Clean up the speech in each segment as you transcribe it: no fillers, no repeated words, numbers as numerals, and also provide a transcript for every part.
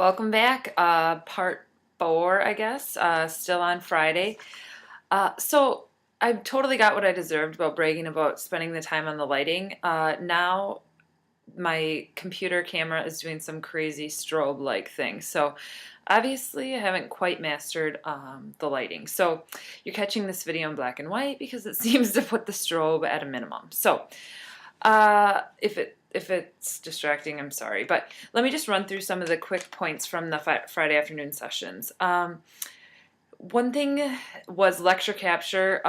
Welcome back. Part four, I guess, still on Friday. So I totally got what I deserved about bragging about spending the time on the lighting. Now my computer camera is doing some crazy strobe-like thing. So obviously I haven't quite mastered the lighting. So you're catching this video in black and white because it seems to put the strobe at a minimum. So if it's distracting, I'm sorry. But let me just run through some of the quick points from the Friday afternoon sessions. One thing was lecture capture.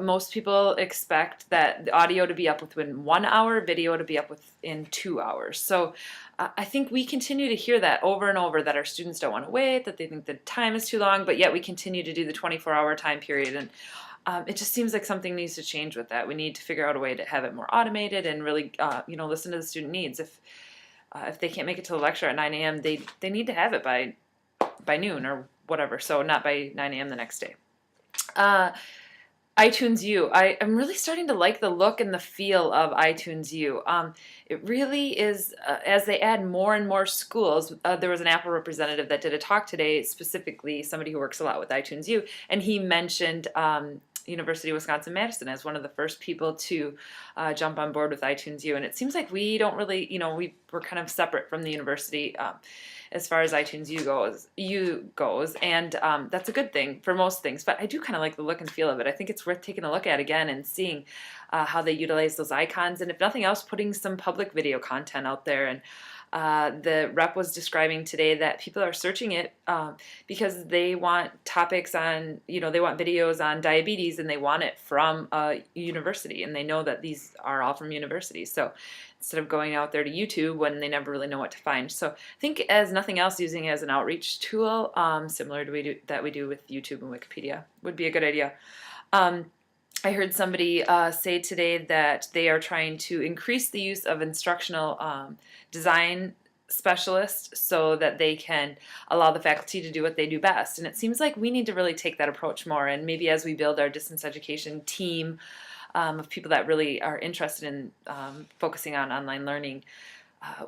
Most people expect that the audio to be up within 1 hour, video to be up within 2 hours. So I think we continue to hear that over and over, that our students don't want to wait, that they think the time is too long, but yet we continue to do the 24-hour time period. And it just seems like something needs to change with that. We need to figure out a way to have it more automated and really, listen to the student needs. If they can't make it to the lecture at 9 a.m., they need to have it by noon or whatever. So not by 9 a.m. the next day. iTunes U. I'm really starting to like the look and the feel of iTunes U. It really is, as they add more and more schools, there was an Apple representative that did a talk today, specifically somebody who works a lot with iTunes U, and he mentioned University of Wisconsin-Madison as one of the first people to jump on board with iTunes U. And it seems like we don't really, we're kind of separate from the university as far as iTunes U goes, and that's a good thing for most things. But I do kind of like the look and feel of it. I think it's worth taking a look at again and seeing how they utilize those icons, and if nothing else, putting some public video content out there. And the rep was describing today that people are searching it because they want topics on, they want videos on diabetes, and they want it from a university, and they know that these are all from universities. So instead of going out there to YouTube when they never really know what to find. So I think, as nothing else, using it as an outreach tool, similar to that we do with YouTube and Wikipedia, would be a good idea. I heard somebody say today that they are trying to increase the use of instructional design specialists so that they can allow the faculty to do what they do best. And it seems like we need to really take that approach more. And maybe as we build our distance education team of people that really are interested in focusing on online learning,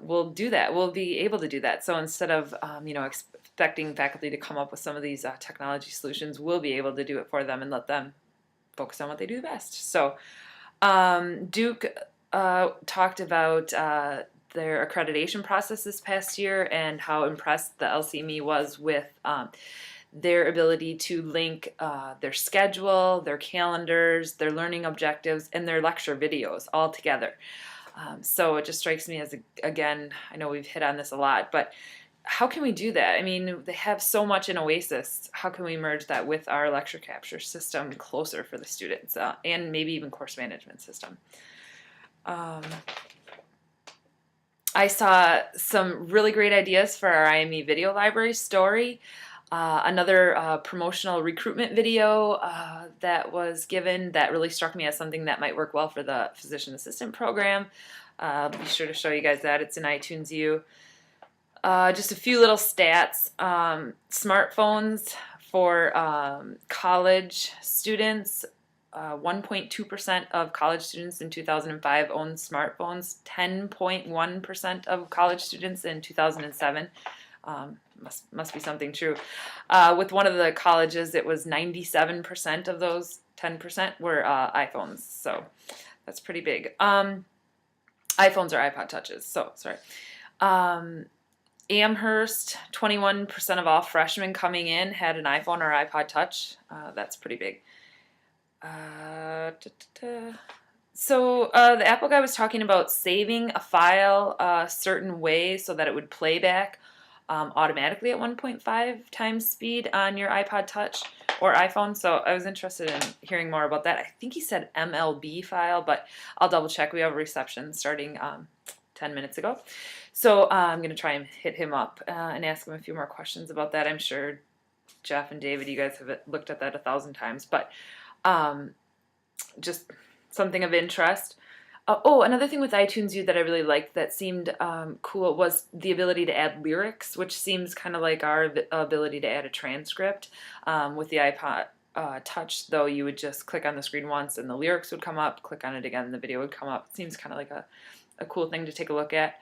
we'll do that. We'll be able to do that. So instead of expecting faculty to come up with some of these technology solutions, we'll be able to do it for them and let them focus on what they do best. So Duke talked about their accreditation process this past year and how impressed the LCME was with their ability to link their schedule, their calendars, their learning objectives, and their lecture videos all together. So it just strikes me as, again, I know we've hit on this a lot, but how can we do that? I mean, they have so much in Oasis. How can we merge that with our lecture capture system closer for the students, and maybe even course management system? I saw some really great ideas for our IME video library story. Another promotional recruitment video that was given that really struck me as something that might work well for the physician assistant program. I'll be sure to show you guys that. It's in iTunes U. Just a few little stats. Smartphones for college students. 1.2% of college students in 2005 owned smartphones. 10.1% of college students in 2007. Must be something true. With one of the colleges, it was 97% of those 10% were iPhones. So that's pretty big. iPhones or iPod touches. So sorry. Amherst, 21% of all freshmen coming in had an iPhone or iPod Touch. That's pretty big. So the Apple guy was talking about saving a file a certain way so that it would play back automatically at 1.5 times speed on your iPod Touch or iPhone. So I was interested in hearing more about that. I think he said MLB file, but I'll double check. We have a reception starting 10 minutes ago. So I'm going to try and hit him up and ask him a few more questions about that. I'm sure Jeff and David, you guys have looked at that 1,000 times, but just something of interest. Another thing with iTunes U that I really liked that seemed cool was the ability to add lyrics, which seems kind of like our ability to add a transcript. With the iPod Touch, though, you would just click on the screen once and the lyrics would come up, click on it again and the video would come up. It seems kind of like a cool thing to take a look at.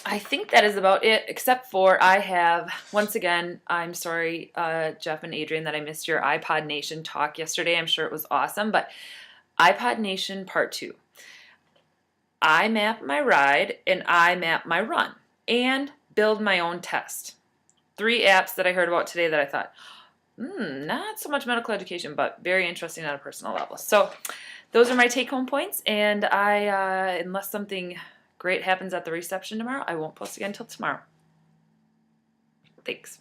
I think that is about it, except for I have, once again, I'm sorry, Jeff and Adrian, that I missed your iPod Nation talk yesterday. I'm sure it was awesome, but iPod Nation Part 2. I map my ride and I map my run and build my own test. 3 apps that I heard about today that I thought, not so much medical education, but very interesting on a personal level. So those are my take-home points, and unless something great happens at the reception tomorrow, I won't post again until tomorrow. Thanks.